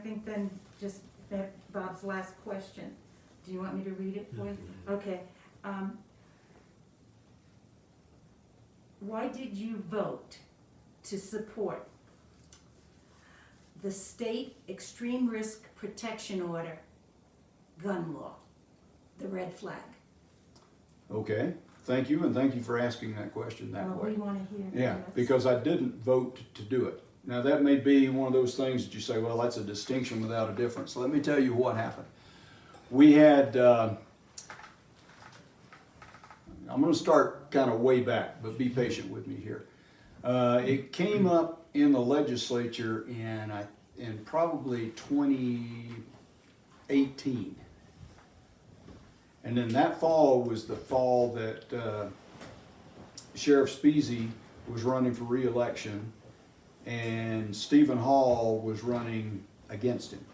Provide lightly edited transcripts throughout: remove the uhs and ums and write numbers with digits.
think then just that Bob's last question. Do you want me to read it for you? Okay. Why did you vote to support the state extreme risk protection order gun law, the red flag? Okay, thank you, and thank you for asking that question that Well, way. we want to hear. Yeah, yes. because I didn't vote to do it. Now, that may be one of those things that you say, well, that's a distinction without a difference. Let me tell you what happened. We had, I'm going to start kind of way back, but be patient with me here. It came up in the legislature in probably 2018. And then that fall was the fall that Sheriff Speasy was running for re-election, and Stephen Hall was running against him.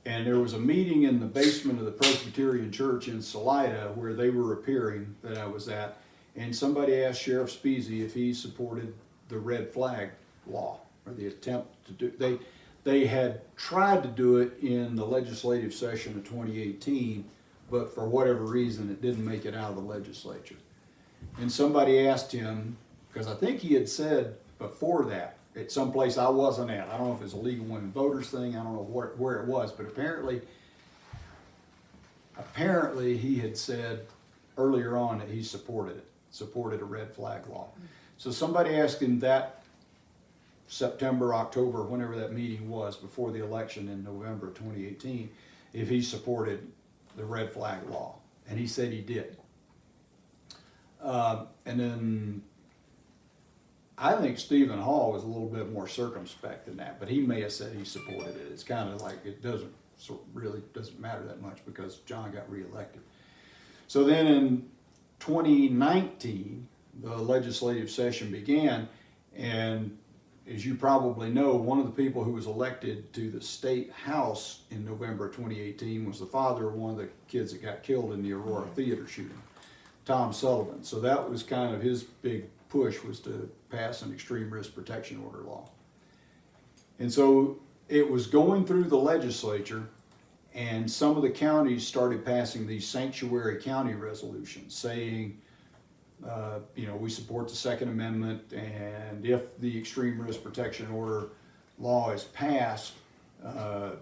And there was a meeting in the basement of the Presbyterian Church in Salida where they were appearing that I was at, and somebody asked Sheriff Speasy if he supported the red flag law, or the attempt to do. They had tried to do it in the legislative session of 2018, but for whatever reason it didn't make it out of the legislature. And somebody asked him, because I think he had said before that, at some place I wasn't at, I don't know if it's a League of Women Voters thing, I don't know where it was, but apparently he had said earlier on that he supported a red flag law. So somebody asked him that September, October, whenever that meeting was before the election in November of 2018, if he supported the red flag law, and he said he did. And then I think Stephen Hall was a little bit more circumspect than that, but he may have said he supported it. It's kind of like it really doesn't matter that much because John got reelected. So then in 2019, the legislative session began, and as you probably know, one of the people who was elected to the state house in November of 2018 was the father of one of the kids that got killed in the Aurora Theater shooting, Tom Sullivan. So that was kind of his big push, was to pass an extreme risk protection order law. And so it was going through the legislature, and some of the counties started passing these sanctuary county resolutions saying, we support the Second Amendment, and if the extreme risk protection order law is passed, and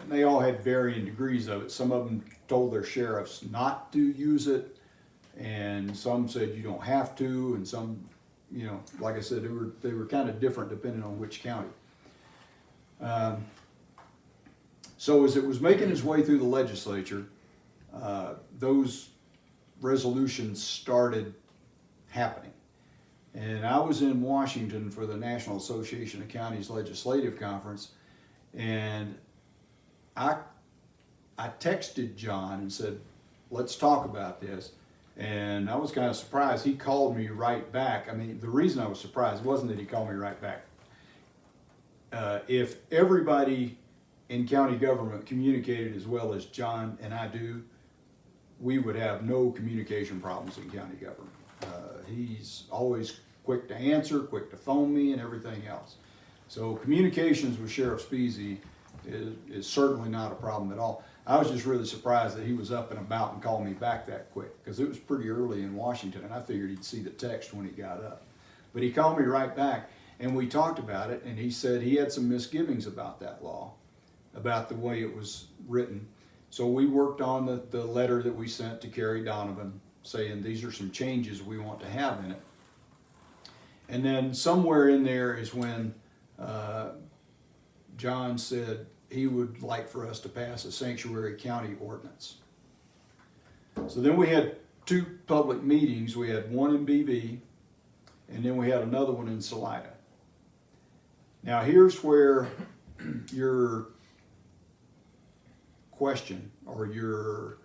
they all had varying degrees of it. Some of them told their sheriffs not to use it, and some said you don't have to, and some, like I said, they were kind of different depending on which county. So as it was making its way through the legislature, those resolutions started happening. And I was in Washington for the National Association of Counties Legislative Conference, and I texted John and said, let's talk about this. And I was kind of surprised. He called me right back. I mean, the reason I was surprised wasn't that he called me right back. If everybody in county government communicated as well as John and I do, we would have no communication problems in county government. He's always quick to answer, quick to phone me, and everything else. So communications with Sheriff Speasy is certainly not a problem at all. I was just really surprised that he was up and about and called me back that quick, because it was pretty early in Washington, and I figured he'd see the text when he got up. But he called me right back, and we talked about it, and he said he had some misgivings about that law, about the way it was written. So we worked on the letter that we sent to Kerry Donovan, saying these are some changes we want to have in it. And then somewhere in there is when John said he would like for us to pass a sanctuary county ordinance. So then we had two public meetings. We had one in BV, and then we had another one in Salida. Now here's where your question or your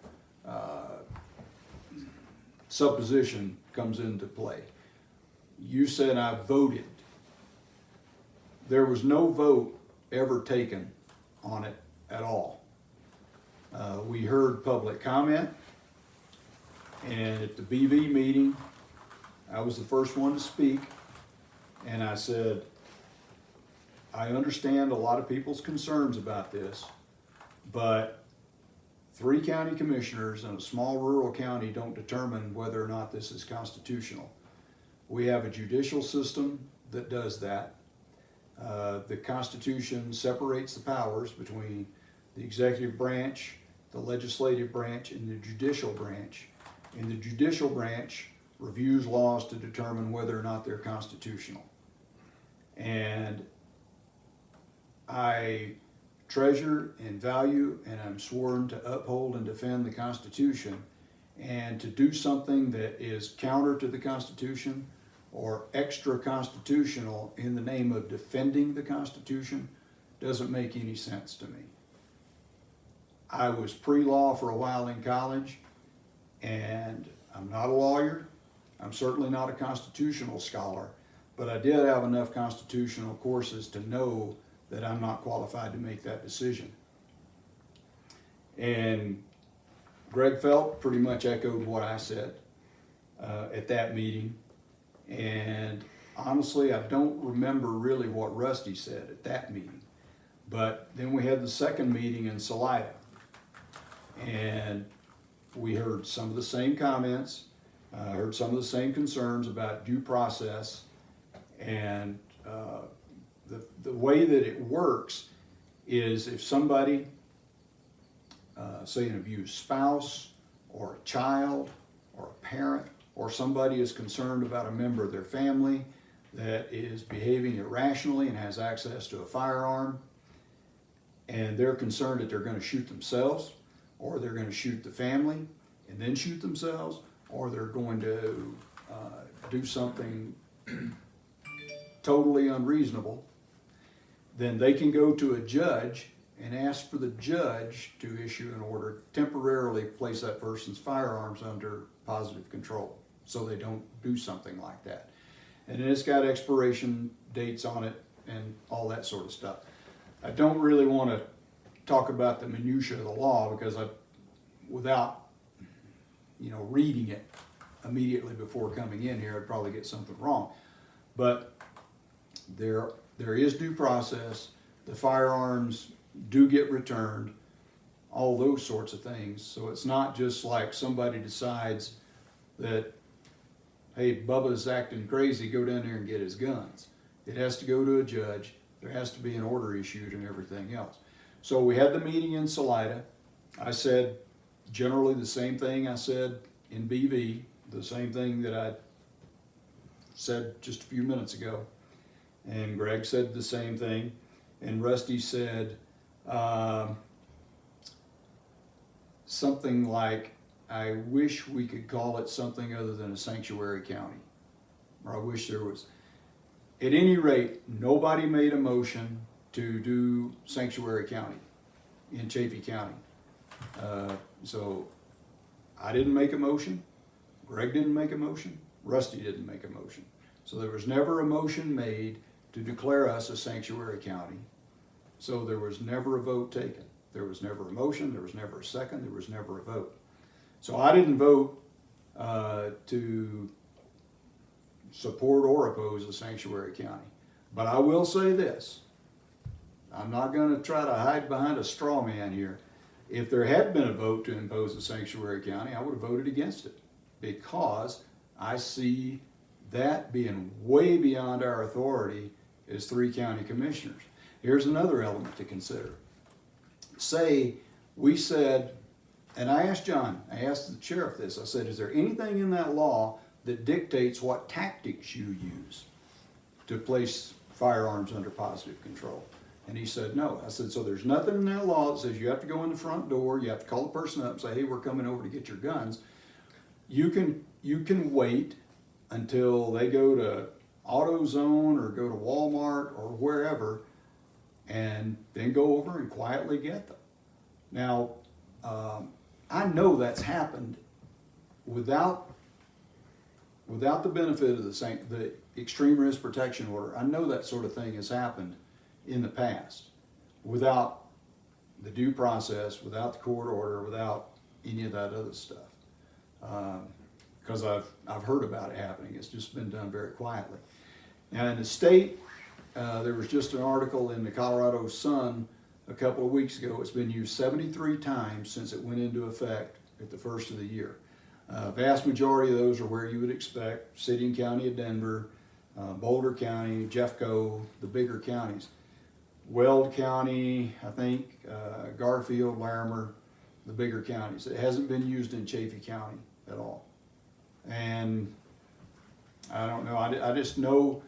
supposition comes into play. You said I voted. There was no vote ever taken on it at all. We heard public comment, and at the BV meeting, I was the first one to speak, and I said, I understand a lot of people's concerns about this, but 3 county commissioners in a small rural county don't determine whether or not this is constitutional. We have a judicial system that does that. The Constitution separates the powers between the executive branch, the legislative branch, and the judicial branch. And the judicial branch reviews laws to determine whether or not they're constitutional. And I treasure and value, and I'm sworn to uphold and defend the Constitution. And to do something that is counter to the Constitution or extra constitutional in the name of defending the Constitution doesn't make any sense to me. I was pre-law for a while in college, and I'm not a lawyer. I'm certainly not a constitutional scholar, but I did have enough constitutional courses to know that I'm not qualified to make that decision. And Greg Felt pretty much echoed what I said at that meeting. And honestly, I don't remember really what Rusty said at that meeting. But then we had the second meeting in Salida, and we heard some of the same comments, heard some of the same concerns about due process. And the way that it works is if somebody, say an abused spouse or a child or a parent, or somebody is concerned about a member of their family that is behaving irrationally and has access to a firearm, and they're concerned that they're going to shoot themselves, or they're going to shoot the family and then shoot themselves, or they're going to do something totally unreasonable, then they can go to a judge and ask for the judge to issue an order, temporarily place that person's firearms under positive control so they don't do something like that. And then it's got expiration dates on it and all that sort of stuff. I don't really want to talk about the minutia of the law because without reading it immediately before coming in here, I'd probably get something wrong. But there is due process. The firearms do get returned, all those sorts of things. So it's not just like somebody decides that, hey, Bubba's acting crazy, go down there and get his guns. It has to go to a judge. There has to be an order issued and everything else. So we had the meeting in Salida. I said generally the same thing I said in BV, the same thing that I said just a few minutes ago. And Greg said the same thing. And Rusty said something like, I wish we could call it something other than a sanctuary county. Or I wish there was. At any rate, nobody made a motion to do sanctuary county in Chaffee County. So I didn't make a motion. Greg didn't make a motion. Rusty didn't make a motion. So there was never a motion made to declare us a sanctuary county. So there was never a vote taken. There was never a motion. There was never a second. There was never a vote. So I didn't vote to support or oppose a sanctuary county. But I will say this. I'm not going to try to hide behind a straw man here. If there had been a vote to impose a sanctuary county, I would have voted against it because I see that being way beyond our authority as 3 county commissioners. Here's another element to consider. Say we said, and I asked John, I asked the sheriff this, I said, is there anything in that law that dictates what tactics you use to place firearms under positive control? And he said, no. I said, so there's nothing in that law that says you have to go in the front door, you have to call the person up and say, hey, we're coming over to get your guns. You can wait until they go to AutoZone or go to Walmart or wherever and then go over and quietly get them. Now, I know that's happened without the benefit of the extreme risk protection order. I know that sort of thing has happened in the past without the due process, without the court order, without any of that other stuff. Because I've heard about it happening. It's just been done very quietly. Now in the state, there was just an article in the Colorado Sun a couple of weeks ago. It's been used 73 times since it went into effect at the first of the year. Vast majority of those are where you would expect: city and county of Denver, Boulder County, Jeffco, the bigger counties. Weld County, I think, Garfield, Larimer, the bigger counties. It hasn't been used in Chaffey County at all. And I don't know, I just know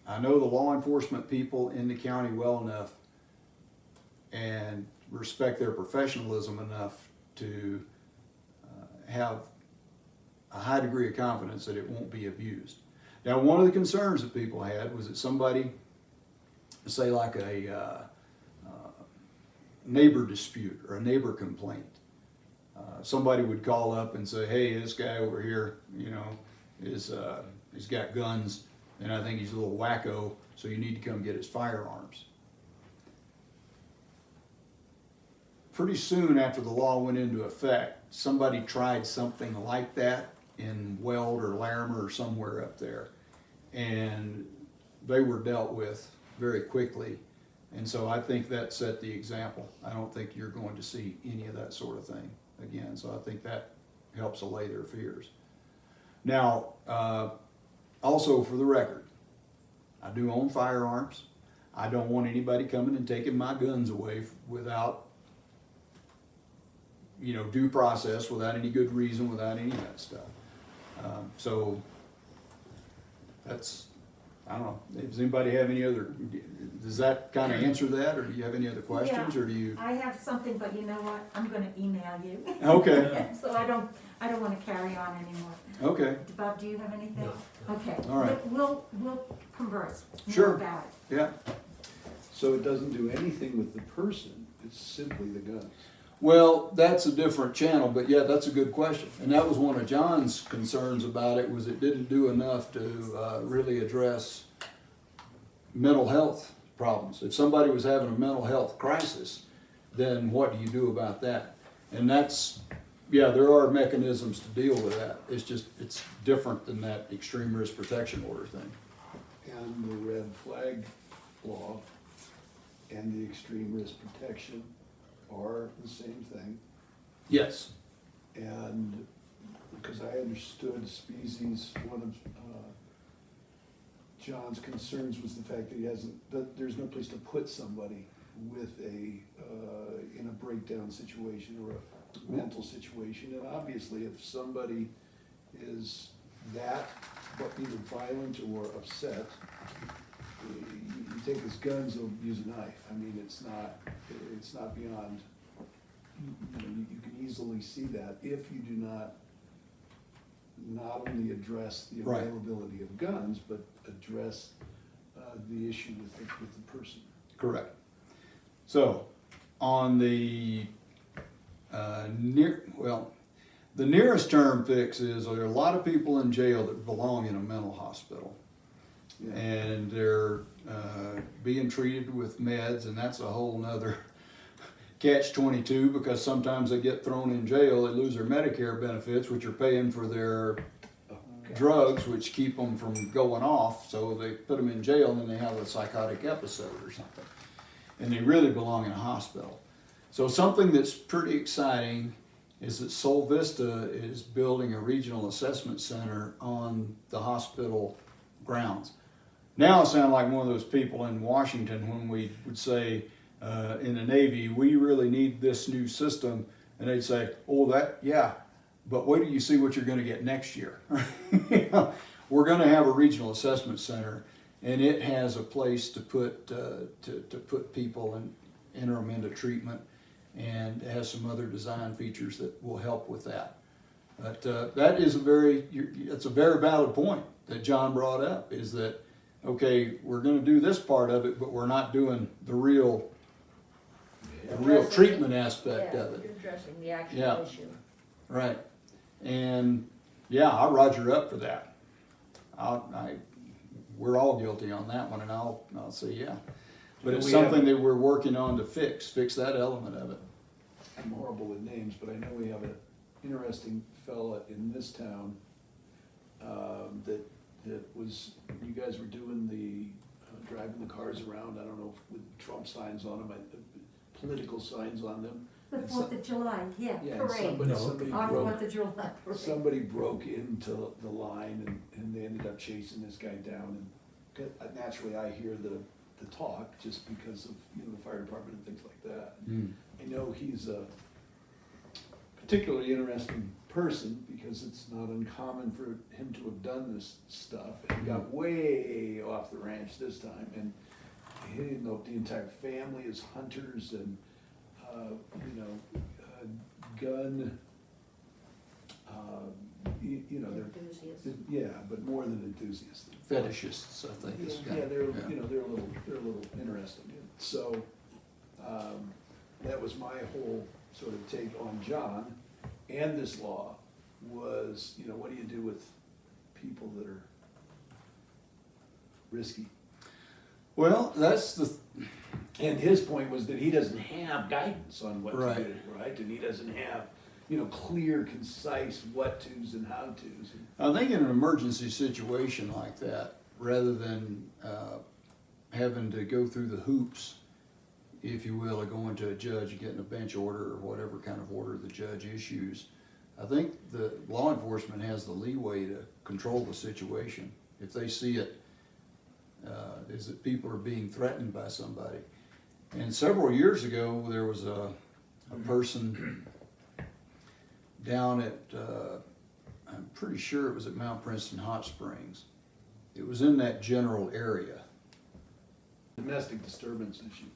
I know the law enforcement people in the county well enough and respect their professionalism enough to have a high degree of confidence that it won't be abused. Now, one of the concerns that people had was that somebody, say like a neighbor dispute or a neighbor complaint, somebody would call up and say, hey, this guy over here, you know, he's got guns and I think he's a little wacko, so you need to come get his firearms. Pretty soon after the law went into effect, somebody tried something like that in Weld or Larimer or somewhere up there, and they were dealt with very quickly. And so I think that set the example. I don't think you're going to see any of that sort of thing again. So I think that helps allay their fears. Now, also for the record, I do own firearms. I don't want anybody coming and taking my guns away without, you know, due process, without any good reason, without any of that stuff. So that's, I don't know. Does anybody have any other, does that kind of answer that, or do you have any other questions, or do you? I have something, but you know what? I'm gonna email you. Okay. So I don't wanna carry on anymore. Okay. Bob, do you have anything? No. Okay. All right. We'll converse Sure. more about it. Yeah. So it doesn't do anything with the person, it's simply the guns. Well, that's a different channel, but yeah, that's a good question. And that was one of John's concerns about it, was it didn't do enough to really address mental health problems. If somebody was having a mental health crisis, then what do you do about that? And that's, yeah, there are mechanisms to deal with that. It's just, it's different than that extreme risk protection order thing. And the red flag law and the extreme risk protection are the same thing. Yes. And because I understood Speezy's, one of John's concerns was the fact that there's no place to put somebody with in a breakdown situation or a mental situation. And obviously if somebody is that, but either violent or upset, you take his guns, he'll use a knife. I mean, it's not beyond, you can easily see that if you do not only address the Right. availability of guns, but address the issue with the person. Correct. So, on the the nearest term fix is there are a lot of people in jail that belong in a mental hospital. Yeah. And they're being treated with meds, and that's a whole nother catch-22, because sometimes they get thrown in jail, they lose their Medicare benefits, which are paying for their drugs, which keep them from going off, so they put them in jail and then they have a psychotic episode or something. And they really belong in a hospital. So something that's pretty exciting is that Sol Vista is building a regional assessment center on the hospital grounds. Now I sound like one of those people in Washington when we would say in the Navy, we really need this new system, and they'd say, oh, that, yeah, but wait till you see what you're going to get next year. We're going to have a regional assessment center, and it has a place to put people and enter them into treatment, and it has some other design features that will help with that. But that is it's a very valid point that John brought up, is that, okay, we're going to do this part of it, but we're not doing the real treatment aspect of it. You're addressing the actual issue. Right. And yeah, I'll roger up for that. We're all guilty on that one, and I'll say yeah. But it's something that we're working on to fix that element of it. I'm horrible with names, but I know we have an interesting fella in this town that that was, you guys were doing the, driving the cars around, I don't know, with Trump signs on them, political signs on them. The And 'Fourth of July, yeah, Yeah, and parade. somebody Our broke, 4th of July parade. somebody broke into the line and they ended up chasing this guy down. And naturally, I hear the talk just because of, the fire department and things like that. I know he's a particularly interesting person because it's not uncommon for him to have done this stuff. And he got way off the ranch this time, and the entire family is hunters and gun. They're Enthusiasts. yeah, but more than enthusiasts. Fetishists, I think. is kind Yeah, of- they're a little interesting. So that was my whole sort of take on John and this law was, what do you do with people that are risky? Well, that's the, And his point was that he doesn't have guidance on what to Right. do, right? And he doesn't have, clear, concise what-tos and how-tos. I think in an emergency situation like that, rather than having to go through the hoops, if you will, of going to a judge and getting a bench order or whatever kind of order the judge issues, I think the law enforcement has the leeway to control the situation. If they see it, is that people are being threatened by somebody. And several years ago, there was a person down at, I'm pretty sure it was at Mount Princeton Hot Springs. It was in that general area. Domestic disturbance issue.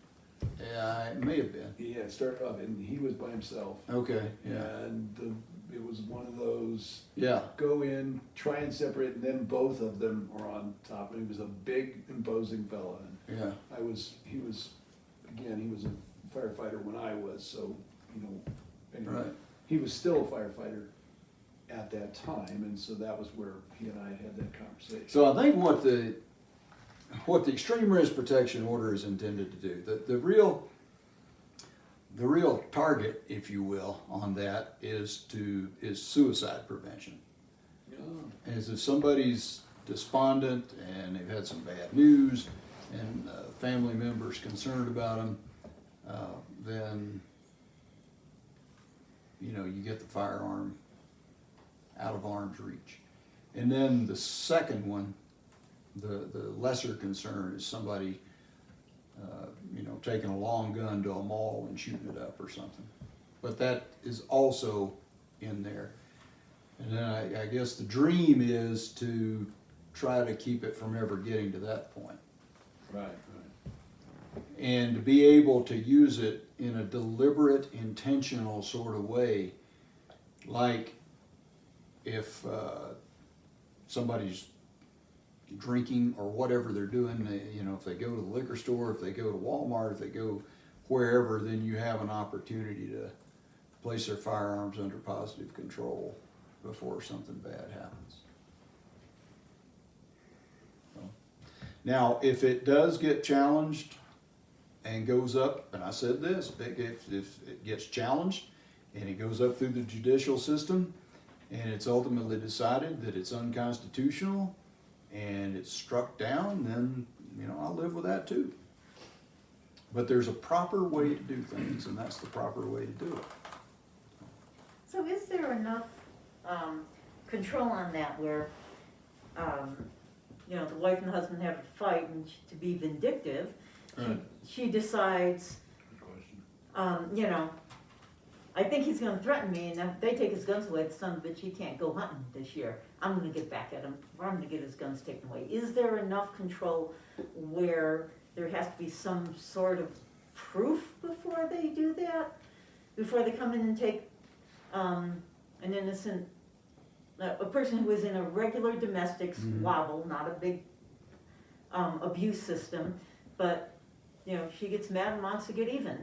Yeah, it may have been. Yeah, it started off, and he was by himself. Okay, yeah. And it was one of those, Yeah, go in, try and separate, and then both of them are on top. And he was a big, imposing fella. And yeah. he was a firefighter when I was, so, anyway. Right. He was still a firefighter at that time, and so that was where he and I had that conversation. So I think what the extreme risk protection order is intended to do, the real target, if you will, on that is suicide prevention. Yeah. As if somebody's despondent and they've had some bad news and family members concerned about them, then you get the firearm out of arm's reach. And then the second one, the lesser concern is somebody taking a long gun to a mall and shooting it up or something. But that is also in there. And then I guess the dream is to try to keep it from ever getting to that point. Right. And to be able to use it in a deliberate, intentional sort of way, like if somebody's drinking or whatever they're doing, if they go to the liquor store, if they go to Walmart, if they go wherever, then you have an opportunity to place their firearms under positive control before something bad happens. So, now, if it does get challenged and goes up, and I said this, if it gets challenged and it goes up through the judicial system and it's ultimately decided that it's unconstitutional and it's struck down, then, I'll live with that too. But there's a proper way to do things, and that's the proper way to do it. So is there enough control on that where, the wife and the husband have a fight and to be vindictive, Right. she decides, Good question. I think he's gonna threaten me, and if they take his guns away, the son of a bitch, he can't go hunting this year. I'm gonna get back at him, or I'm gonna get his guns taken away. Is there enough control where there has to be some sort of proof before they do that? Before they come in and take an innocent, a person who is in a regular domestic squabble, not a big abuse system, but she gets mad and wants to get even,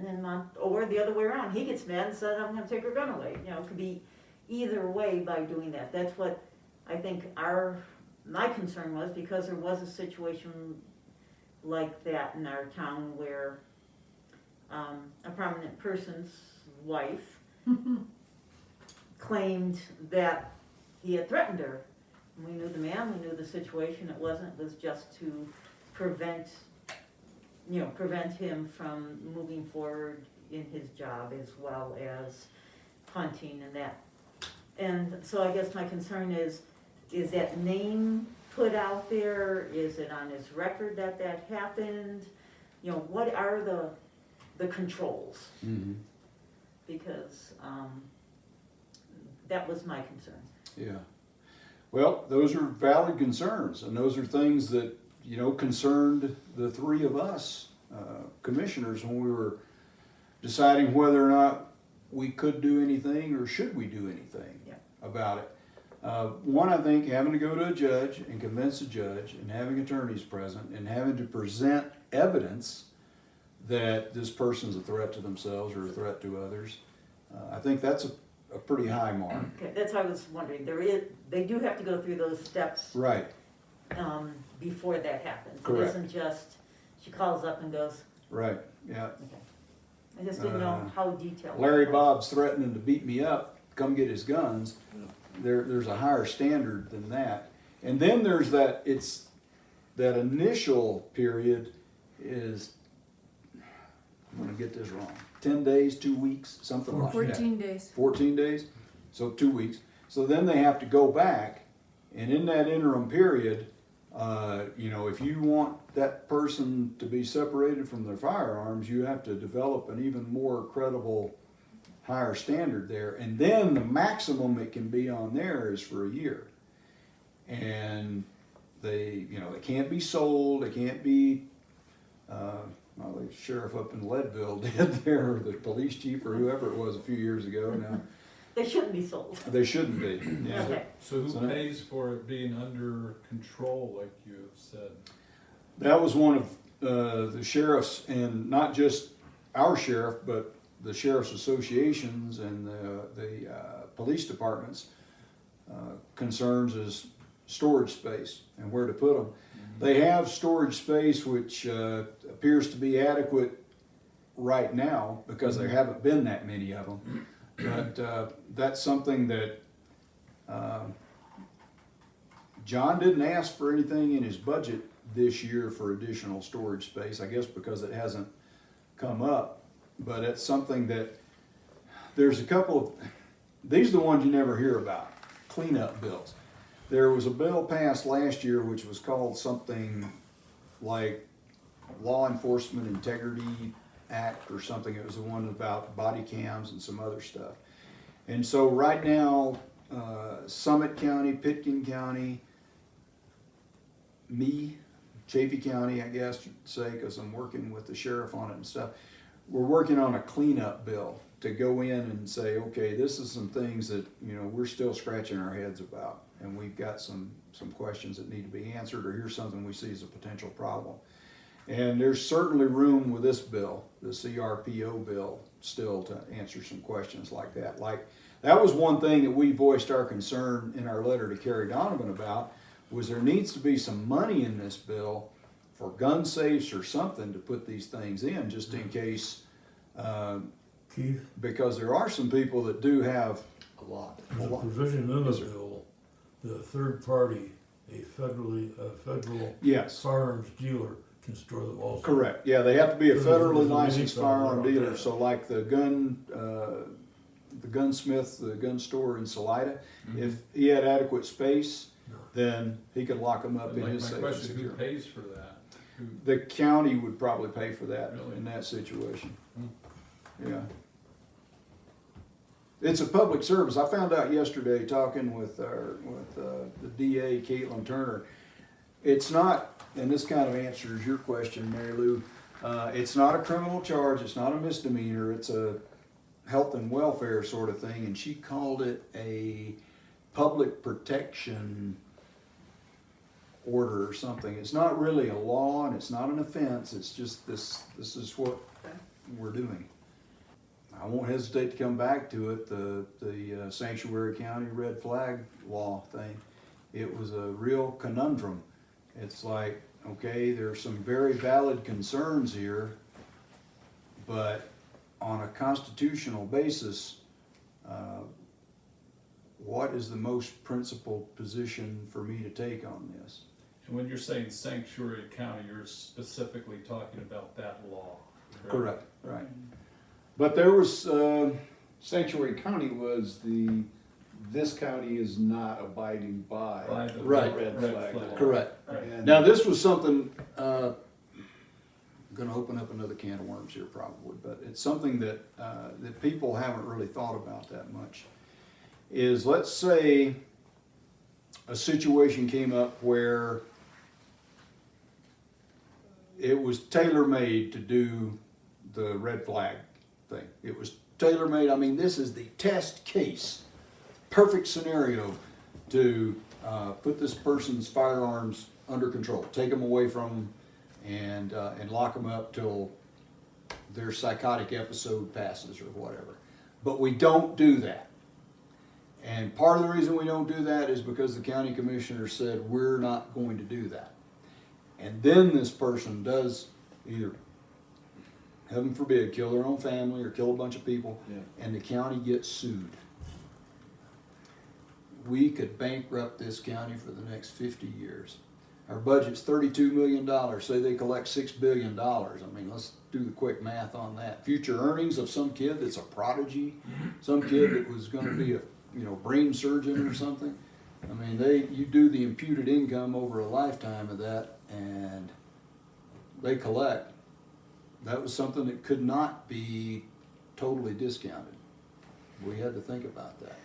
or the other way around, he gets mad and says, I'm gonna take her gun away. It could be either way by doing that. That's what I think my concern was, because there was a situation like that in our town where a prominent person's wife claimed that he had threatened her We knew the man, we knew the situation, it was just to prevent him from moving forward in his job as well as hunting and that. And so I guess my concern is that name put out there? Is it on his record that happened? You know, what are the controls? Mm-hmm. Because, that was my concern. Yeah. Well, those are valid concerns, and those are things that, you know, concerned the three of us, commissioners, when we were deciding whether or not we could do anything or should we do anything Yeah. about it. One, I think having to go to a judge and convince a judge and having attorneys present and having to present evidence that this person's a threat to themselves or a threat to others, I think that's a pretty high mark. Okay, that's what I was wondering. They do have to go through those steps, Right, before that happens. Correct. It isn't just, she calls up and goes, right, yeah. okay. I just didn't know how detailed. Larry it was. Bob's threatening to beat me up, come get his guns. There's a higher standard than that. And then there's that initial period is, I'm gonna get this wrong, 10 days, 2 weeks, something like that. 14 days. 14 days, so 2 weeks. So then they have to go back, and in that interim period, you know, if you want that person to be separated from their firearms, you have to develop an even more credible, higher standard there. And then the maximum it can be on there is for a year. And they can't be sold, they can't be, well, the sheriff up in Leadville did there, or the police chief, or whoever it was a few years ago now. They shouldn't be sold. They shouldn't be, yeah. Okay. So who So- pays for it being under control, like you have said? That was one of the sheriffs, and not just our sheriff, but the sheriff's associations and the police departments' concerns is storage space and where to put them. They have storage space which appears to be adequate right now because there haven't been that many of them. But that's something that John didn't ask for anything in his budget this year for additional storage space, I guess because it hasn't come up. But it's something that there's a couple of, these are the ones you never hear about, cleanup bills. There was a bill passed last year which was called something like Law Enforcement Integrity Act or something. It was the one about body cams and some other stuff. And so right now, Summit County, Pitkin County, Chaffee County, I guess you'd say, because I'm working with the sheriff on it and stuff. We're working on a cleanup bill to go in and say, okay, this is some things that, you know, we're still scratching our heads about, and we've got some questions that need to be answered, or here's something we see as a potential problem. And there's certainly room with this bill, this ERPO bill, still to answer some questions like that. Like, that was one thing that we voiced our concern in our letter to Kerry Donovan about, was there needs to be some money in this bill for gun safes or something to put these things in, just in case, Keith, because there are some people that do have A lot. there's a provision in the Yes, sir. bill, the third party, a federal Yes, firearms dealer can store them also. correct. Yeah, they have to be a So there's federally a licensed limit on firearm that. dealer. So like the gunsmith, the gun store in Salida, if he had adequate space, No. then he could lock them up But in like, his my safe. question, and who secure. pays for that? Who, The county would probably pay for that Really? in that situation. Hmm. Yeah. It's a public service. I found out yesterday talking with the DA, Caitlin Turner. It's not, and this kind of answers your question, Mary Lou. It's not a criminal charge. It's not a misdemeanor. It's a health and welfare sort of thing. And she called it a public protection order or something. It's not really a law and it's not an offense. It's just this is what we're doing. I won't hesitate to come back to it, the Sanctuary County red flag law thing. It was a real conundrum. It's like, okay, there's some very valid concerns here, but on a constitutional basis, what is the most principled position for me to take on this? And when you're saying sanctuary county, you're specifically talking about that law. Correct, right. But there was, Sanctuary County was this county is not abiding by By the Right. red flag law. correct. And- Now, this was something, I'm gonna open up another can of worms here probably, but it's something that, that people haven't really thought about that much. Is, let's say a situation came up where it was tailor-made to do the red flag thing. It was tailor-made, I mean, this is the test case, perfect scenario to put this person's firearms under control, take them away from them and lock them up till their psychotic episode passes or whatever. But we don't do that. And part of the reason we don't do that is because the county commissioner said we're not going to do that. And then this person does either, heaven forbid, kill their own family or kill a bunch of people, Yeah. and the county gets sued. We could bankrupt this county for the next 50 years. Our budget's $32 million. Say they collect $6 billion. I mean, let's do the quick math on that. Future earnings of some kid that's a prodigy, some kid that was going to be a brain surgeon or something. I mean, you do the imputed income over a lifetime of that, and they collect. That was something that could not be totally discounted. We had to think about that.